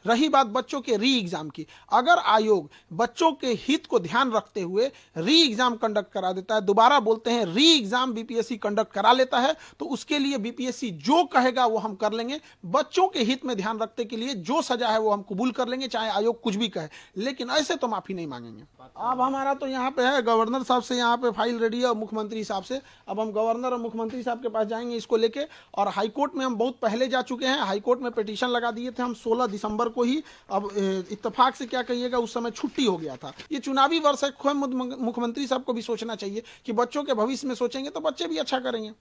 रही बात बच्चों के री एग्जाम की, अगर आयोग बच्चों के हित को ध्यान रखते हुए री एग्जाम कंडक्ट करा देता है, दोबारा बोलते हैं री एग्जाम बीपीएससी कंडक्ट करा लेता है, तो उसके लिए बीपीएससी जो कहेगा वो हम कर लेंगे। बच्चों के हित में ध्यान रखने के लिए जो सजा है वो हम कबूल कर लेंगे, चाहे आयोग कुछ भी कहे, लेकिन ऐसे तो माफी नहीं मांगेंगे। अब हमारा तो यहाँ पे है, गवर्नर साहब से यहाँ पे फाइल रेडी है और मुख्यमंत्री साहब से। अब हम गवर्नर और मुख्यमंत्री साहब के पास जाएंगे इसको लेके, और हाईकोर्ट में हम बहुत पहले जा चुके हैं, हाईकोर्ट में पिटीशन लगा दिए थे हम 16 दिसंबर को ही। अब इत्तेफाक से क्या कहिएगा, उस समय छुट्टी हो गया था। ये चुनावी वर्ष है, खुद मुख्यमंत्री साहब को भी सोचना चाहिए कि बच्चों के भविष्य में सोचेंगे तो बच्चे भी अच्छा करेंगे।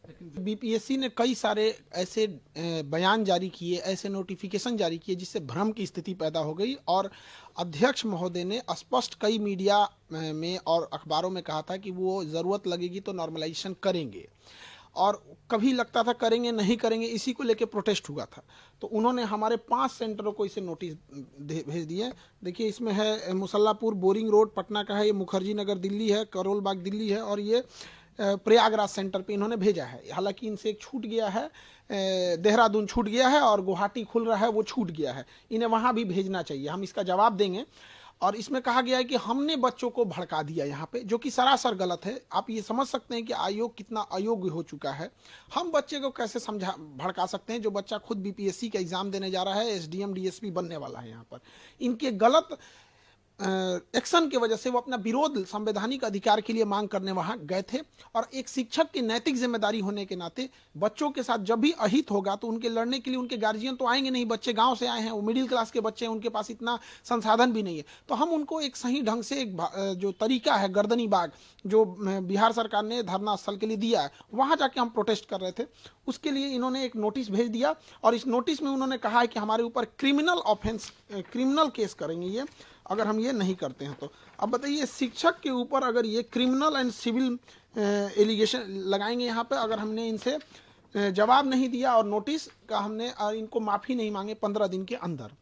बीपीएससी ने कई सारे ऐसे बयान जारी किए, ऐसे नोटिफिकेशन जारी किए जिससे भ्रम की स्थिति पैदा हो गई, और अध्यक्ष महोदय ने स्पष्ट कई मीडिया में और अखबारों में कहा था कि वो ज़रूरत लगेगी तो नॉर्मलाइजेशन करेंगे, और कभी लगता था करेंगे नहीं करेंगे, इसी को लेके प्रोटेस्ट हुआ था। तो उन्होंने हमारे 5 सेंटरों को इसे नोटिस भेज दिए। देखिए इसमें है मुसल्लापुर बोरिंग रोड पटना का है, ये मुखर्जी नगर दिल्ली है, करोल बाग दिल्ली है, और ये प्रयागराज सेंटर पे इन्होंने भेजा है। हालांकि इनसे एक छूट गया है, देहरादून छूट गया है, और गुवाहाटी खुल रहा है वो छूट गया है, इन्हें वहाँ भी भेजना चाहिए, हम इसका जवाब देंगे। और इसमें कहा गया है कि हमने बच्चों को भड़का दिया यहाँ पे, जो कि सरासर गलत है। आप ये समझ सकते हैं कि आयोग कितना अयोग्य हो चुका है। हम बच्चे को कैसे भड़का सकते हैं जो बच्चा खुद बीपीएससी का एग्जाम देने जा रहा है, एसडीएम डीएसपी बनने वाला है। यहाँ पर इनके गलत एक्शन की वजह से वो अपना विरोध संवैधानिक अधिकार के लिए मांग करने वहां गए थे, और एक शिक्षक की नैतिक जिम्मेदारी होने के नाते बच्चों के साथ जब भी अहित होगा तो उनके लड़ने के लिए उनके गार्जियन तो आएंगे नहीं। बच्चे गांव से आए हैं, वो मिडिल क्लास के बच्चे हैं, उनके पास इतना संसाधन भी नहीं है। तो हम उनको एक सही ढंग से एक जो तरीका है गर्दनी बाग जो बिहार सरकार ने धरना स्थल के लिए दिया है, वहां जाके हम प्रोटेस्ट कर रहे थे। उसके लिए इन्होंने एक नोटिस भेज दिया, और इस नोटिस में उन्होंने कहा है कि हमारे ऊपर क्रिमिनल ऑफेंस, क्रिमिनल केस करेंगे ये, अगर हम ये नहीं करते हैं तो। अब बताइए शिक्षक के ऊपर अगर ये क्रिमिनल एंड सिविल एलिगेशन लगाएंगे यहाँ पे, अगर हमने इनसे जवाब नहीं दिया और नोटिस का हमने इनको माफ़ी नहीं मांगे 15 दिन के अंदर,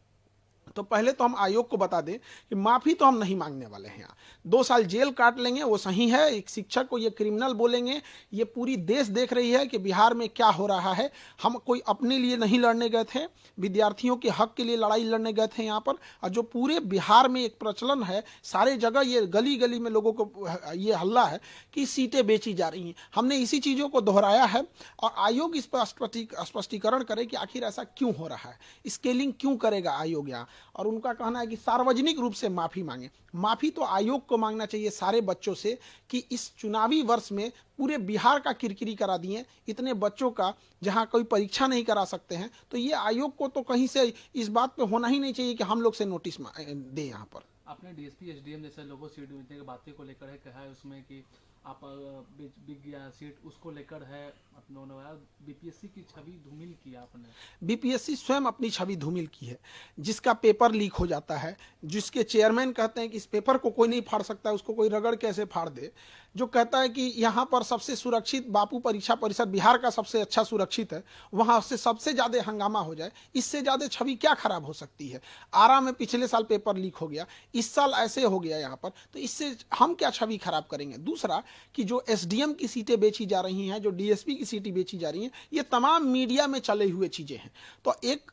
तो पहले तो हम आयोग को बता दें कि माफ़ी तो हम नहीं मांगने वाले हैं। यहाँ 2 साल जेल काट लेंगे वो सही है, एक शिक्षक को ये क्रिमिनल बोलेंगे, ये पूरी देश देख रही है कि बिहार में क्या हो रहा है। हम कोई अपने लिए नहीं लड़ने गए थे, विद्यार्थियों के हक के लिए लड़ाई लड़ने गए थे यहाँ पर। और जो पूरे बिहार में एक प्रचलन है, सारे जगह ये गली गली में लोगों को ये हल्ला है कि सीटें बेची जा रही हैं। हमने इसी चीज़ों को दोहराया है, और आयोग इस पर स्पष्टीकरण करे कि आखिर ऐसा क्यों हो रहा है, स्केलिंग क्यों करेगा आयोग यहाँ। और उनका कहना है कि सार्वजनिक रूप से माफ़ी मांगे। माफ़ी तो आयोग को मांगना चाहिए सारे बच्चों से कि इस चुनावी वर्ष में पूरे बिहार का किरकिरी करा दिए, इतने बच्चों का, जहां कोई परीक्षा नहीं करा सकते हैं। तो ये आयोग को तो कहीं से इस बात पे होना ही नहीं चाहिए कि हम लोग से नोटिस दें। यहाँ पर आपने डीएसपी एसडीएम जैसे लोगों सीट मिलने की बातें को लेकर है कहा है उसमें कि आप बिग गया सीट उसको लेकर है, बीपीएससी की छवि धूमिल की आपने। बीपीएससी स्वयं अपनी छवि धूमिल की है, जिसका पेपर लीक हो जाता है, जिसके चेयरमैन कहते हैं कि इस पेपर को कोई नहीं फाड़ सकता, उसको कोई रगड़ कैसे फाड़ दे, जो कहता है कि यहाँ पर सबसे सुरक्षित बापू परीक्षा परिषद बिहार का सबसे अच्छा सुरक्षित है, वहाँ से सबसे ज़्यादा हंगामा हो जाए, इससे ज़्यादा छवि क्या खराब हो सकती है। आरा में पिछले साल पेपर लीक हो गया, इस साल ऐसे हो गया यहाँ पर, तो इससे हम क्या छवि खराब करेंगे। दूसरा कि जो एसडीएम की सीटें बेची जा रही हैं, जो डीएसपी की सीटें बेची जा रही हैं, ये तमाम मीडिया में चले हुए चीज़ें हैं। तो एक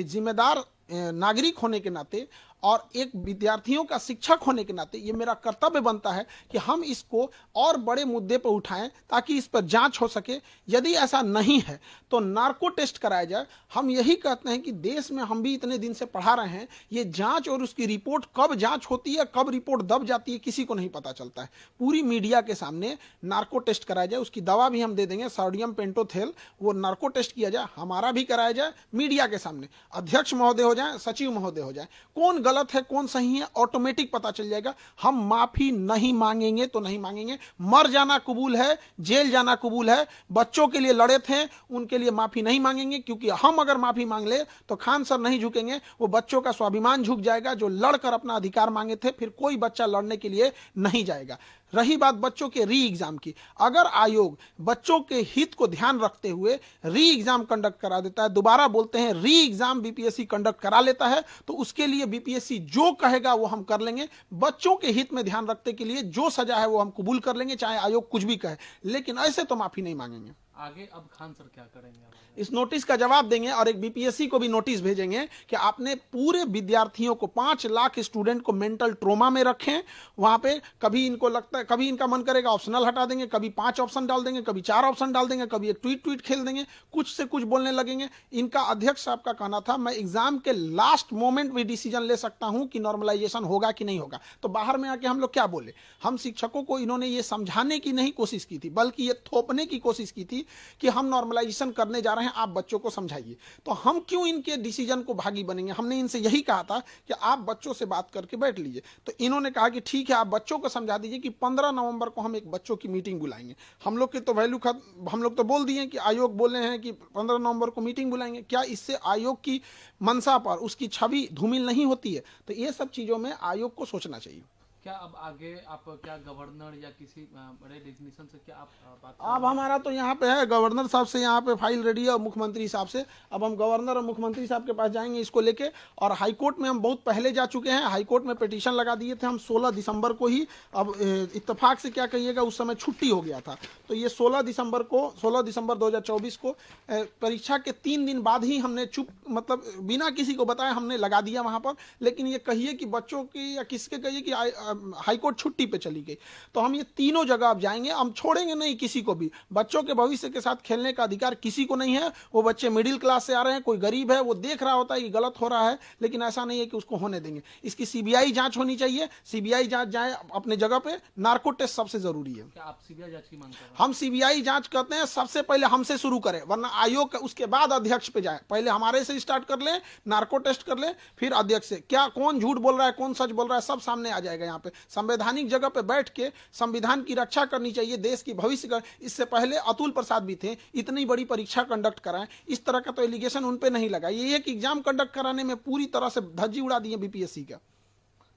जिम्मेदार नागरिक होने के नाते और एक विद्यार्थियों का शिक्षक होने के नाते ये मेरा कर्तव्य बनता है कि हम इसको और बड़े मुद्दे पर उठाएं ताकि इस पर जांच हो सके। यदि ऐसा नहीं है तो नार्को टेस्ट कराया जाए। हम यही कहते हैं कि देश में हम भी इतने दिन से पढ़ा रहे हैं, ये जांच और उसकी रिपोर्ट कब जांच होती है, कब रिपोर्ट दब जाती है, किसी को नहीं पता चलता है। पूरी मीडिया के सामने नार्को टेस्ट कराया जाए, उसकी दवा भी हम दे देंगे, सोडियम पेंटोथेल, वो नार्को टेस्ट किया जाए, हमारा भी कराया जाए मीडिया के सामने। अध्यक्ष महोदय हो जाए, सचिव महोदय हो जाए, कौन गलत है कौन सही है ऑटोमेटिक पता चल जाएगा। हम माफी नहीं मांगेंगे तो नहीं मांगेंगे। मर जाना कबूल है, जेल जाना कबूल है। बच्चों के लिए लड़े थे, उनके लिए माफी नहीं मांगेंगे, क्योंकि हम अगर माफी मांग ले तो खान सर नहीं झुकेंगे, वो बच्चों का स्वाभिमान झुक जाएगा जो लड़कर अपना अधिकार मांगे थे। फिर कोई बच्चा लड़ने के लिए नहीं जाएगा। रही बात बच्चों के री एग्जाम की, अगर आयोग बच्चों के हित को ध्यान रखते हुए री एग्जाम कंडक्ट करा देता है, दोबारा बोलते हैं री एग्जाम बीपीएससी कंडक्ट करा लेता है, तो उसके लिए बीपीएससी जो कहेगा वो हम कर लेंगे। बच्चों के हित में ध्यान रखने के लिए जो सजा है वो हम कबूल कर लेंगे, चाहे आयोग कुछ भी कहे, लेकिन ऐसे तो माफी नहीं मांगेंगे। आगे अब खान सर क्या करेंगे अब? इस नोटिस का जवाब देंगे और एक बीपीएससी को भी नोटिस भेजेंगे कि आपने पूरे विद्यार्थियों को 5 लाख स्टूडेंट को मेंटल ट्रोमा में रखें। वहां पे कभी इनको लगता है, कभी इनका मन करेगा ऑप्शनल हटा देंगे, कभी 5 ऑप्शन डाल देंगे, कभी 4 ऑप्शन डाल देंगे, कभी एक ट्वीट खेल देंगे, कुछ से कुछ बोलने लगेंगे। इनका अध्यक्ष साहब का कहना था मैं एग्जाम के लास्ट मोमेंट भी डिसीजन ले सकता हूं कि नॉर्मलाइजेशन होगा कि नहीं होगा। तो बाहर में आके हम लोग क्या बोले? हम शिक्षकों को इन्होंने ये समझाने की नहीं कोशिश की थी, बल्कि ये थोपने की कोशिश की थी कि हम नॉर्मलाइजेशन करने जा रहे हैं, आप बच्चों को समझाइए। तो हम क्यों इनके डिसीजन को भागी बनेंगे? हमने इनसे यही कहा था कि आप बच्चों से बात करके बैठ लीजिए। तो इन्होंने कहा कि ठीक है, आप बच्चों को समझा दीजिए कि 15 नवंबर को हम एक बच्चों की मीटिंग बुलाएंगे। हम लोग की तो वैल्यू हम लोग तो बोल दिए कि आयोग बोले हैं कि 15 नवंबर को मीटिंग बुलाएंगे। क्या इससे आयोग की मंशा पर उसकी छवि धूमिल नहीं होती है? तो ये सब चीजों में आयोग को सोचना चाहिए। क्या अब आगे आप क्या गवर्नर या किसी बड़े डिग्निशन से क्या आप बात अब हमारा तो यहाँ पे है, गवर्नर साहब से यहाँ पे फाइल रेडी है और मुख्यमंत्री साहब से। अब हम गवर्नर और मुख्यमंत्री साहब के पास जाएंगे इसको लेके। और हाईकोर्ट में हम बहुत पहले जा चुके हैं, हाईकोर्ट में पिटीशन लगा दिए थे हम 16 दिसंबर को ही। अब इत्तेफाक से क्या कहिएगा, उस समय छुट्टी हो गया था, तो ये 16 दिसंबर 2024 को परीक्षा के 3 दिन बाद ही हमने चुप, मतलब बिना किसी को बताए हमने लगा दिया वहां पर। लेकिन ये कहिए कि बच्चों की या किसके कहिए कि हाईकोर्ट छुट्टी पे चली गई। तो हम ये तीनों जगह अब जाएंगे, हम छोड़ेंगे नहीं किसी को भी। बच्चों के भविष्य के साथ खेलने का अधिकार किसी को नहीं है। वो बच्चे मिडिल क्लास से आ रहे हैं, कोई गरीब है, वो देख रहा होता है कि गलत हो रहा है, लेकिन ऐसा नहीं है कि उसको होने देंगे। इसकी सीबीआई जांच होनी चाहिए, सीबीआई जांच जाए अपने जगह पे। नार्को टेस्ट सबसे जरूरी है। क्या आप सीबीआई जांच की मांग कर रहे हैं? हम सीबीआई जांच करते हैं, सबसे पहले हमसे शुरू करें, वरना आयोग उसके बाद अध्यक्ष पे जाए। पहले हमारे से स्टार्ट कर ले, नार्को टेस्ट कर ले, फिर अध्यक्ष से। क्या कौन झूठ बोल रहा है, कौन सच बोल रहा है, सब सामने आ जाएगा। यहाँ पे संवैधानिक जगह पे बैठ के संविधान की रक्षा करनी चाहिए, देश की भविष्य का। इससे पहले अतुल प्रसाद भी थे, इतनी बड़ी परीक्षा कंडक्ट कराएं, इस तरह का तो एलिगेशन उन पे नहीं लगा। ये एक एग्जाम कंडक्ट कराने में पूरी तरह से धज्जी उड़ा दी है बीपीएससी का।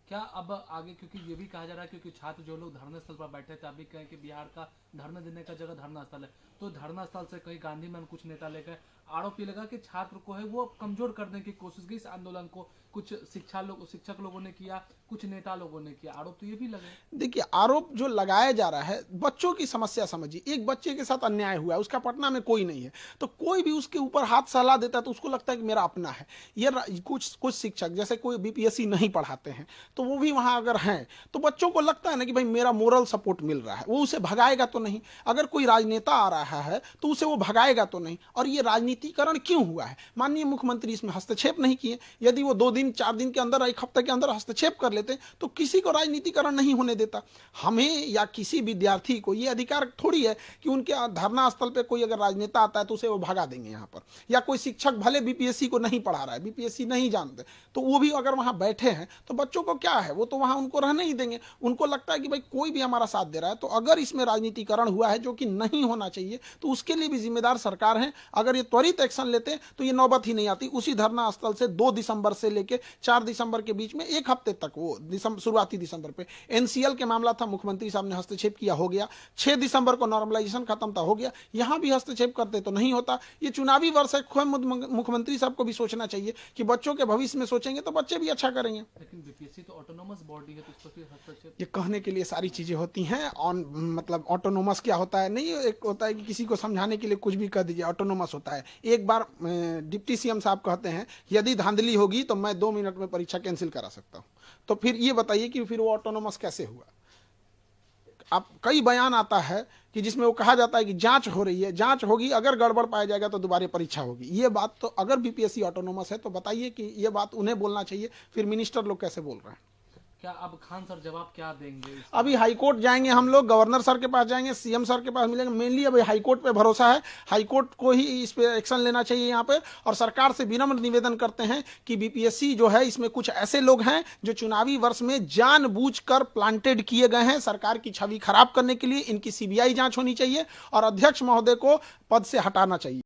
क्या अब आगे, क्योंकि ये भी कहा जा रहा है क्योंकि छात्र जो लोग धरने स्थल पर बैठे थे, अभी कहें कि बिहार का धरने देने का जगह धरना स्थल है, तो धरना स्थल से कहीं गांधी मैन कुछ नेता लेकर आरोप ये लगा कि छात्र को है वो कमजोर करने की कोशिश की इस आंदोलन को। कुछ शिक्षक लोगों ने किया, कुछ नेता लोगों ने किया, आरोप तो ये भी लगे। देखिए, आरोप जो लगाया जा रहा है, बच्चों की समस्या समझिए। एक बच्चे के साथ अन्याय हुआ है, उसका पटना में कोई नहीं है, तो कोई भी उसके ऊपर हाथ सलाह देता है तो उसको लगता है कि मेरा अपना है। ये कुछ शिक्षक जैसे कोई बीपीएससी नहीं पढ़ाते हैं, तो वो भी वहां अगर हैं तो बच्चों को लगता है ना कि भाई मेरा मोरल सपोर्ट मिल रहा है, वो उसे भगाएगा तो नहीं। अगर कोई राजनेता आ रहा है तो उसे वो भगाएगा तो नहीं। और ये राजनीतिकरण क्यों हुआ है? माननीय मुख्यमंत्री इसमें हस्तक्षेप नहीं किए। यदि वो 2 दिन 4 दिन के अंदर, 1 हफ्ते के अंदर हस्तक्षेप कर लेते तो किसी को राजनीतिकरण नहीं होने देता। हमें या किसी विद्यार्थी को ये अधिकार थोड़ी है कि उनके धरना स्थल पे कोई अगर राजनेता आता है तो उसे वो भगा देंगे यहाँ पर। या कोई शिक्षक भले बीपीएससी को नहीं पढ़ा रहा है, बीपीएससी नहीं जानते, तो वो भी अगर वहां बैठे हैं तो बच्चों को क्या है, वो तो वहां उनको रहने ही देंगे। उनको लगता है कि भाई कोई भी हमारा साथ दे रहा है। तो अगर इसमें राजनीतिकरण हुआ है, जो कि नहीं होना चाहिए, तो उसके लिए भी जिम्मेदार सरकार है। अगर ये त्वरित एक्शन लेते तो ये नौबत ही नहीं आती। उसी धरना स्थल से 2 दिसंबर से लेकर 4 दिसंबर के बीच में 1 हफ्ते तक, वो शुरुआती दिसंबर पे एनसीएल के मामला था, मुख्यमंत्री साहब ने हस्तक्षेप किया, हो गया। 6 दिसंबर को नॉर्मलाइजेशन खत्म था, हो गया। यहां भी हस्तक्षेप करते तो नहीं होता। ये चुनावी वर्ष है, मुख्यमंत्री साहब को भी सोचना चाहिए कि बच्चों के भविष्य में सोचेंगे तो बच्चे भी अच्छा करेंगे। लेकिन बीपीएससी तो ऑटोनोमस बॉडी है, तो इस पर फिर हस्तक्षेप। ये कहने के लिए सारी चीजें होती हैं। मतलब ऑटोनोमस क्या होता है? नहीं, एक होता है कि किसी को समझाने के लिए कुछ भी कह दीजिए, ऑटोनोमस होता है। एक बार डिप्टी सीएम साहब कहते हैं यदि धांधली होगी तो मैं 2 मिनट में परीक्षा कैंसिल करा सकता हूं। तो फिर ये बताइए कि फिर वो ऑटोनोमस कैसे हुआ? अब कई बयान आता है कि जिसमें वो कहा जाता है कि जांच हो रही है, जांच होगी, अगर गड़बड़ पाया जाएगा तो दोबारा परीक्षा होगी। ये बात तो अगर बीपीएससी ऑटोनोमस है तो बताइए कि ये बात उन्हें बोलना चाहिए, फिर मिनिस्टर लोग कैसे बोल रहे हैं? क्या अब खान सर जवाब क्या देंगे? अभी हाईकोर्ट जाएंगे हम लोग, गवर्नर सर के पास जाएंगे, सीएम सर के पास मिलेंगे। मेनली अभी हाईकोर्ट पे भरोसा है, हाईकोर्ट को ही इस पे एक्शन लेना चाहिए यहाँ पे। और सरकार से विनम्र निवेदन करते हैं कि बीपीएससी जो है, इसमें कुछ ऐसे लोग हैं जो चुनावी वर्ष में जानबूझकर प्लांटेड किए गए हैं सरकार की छवि खराब करने के लिए। इनकी सीबीआई जांच होनी चाहिए और अध्यक्ष महोदय को पद से हटाना चाहिए।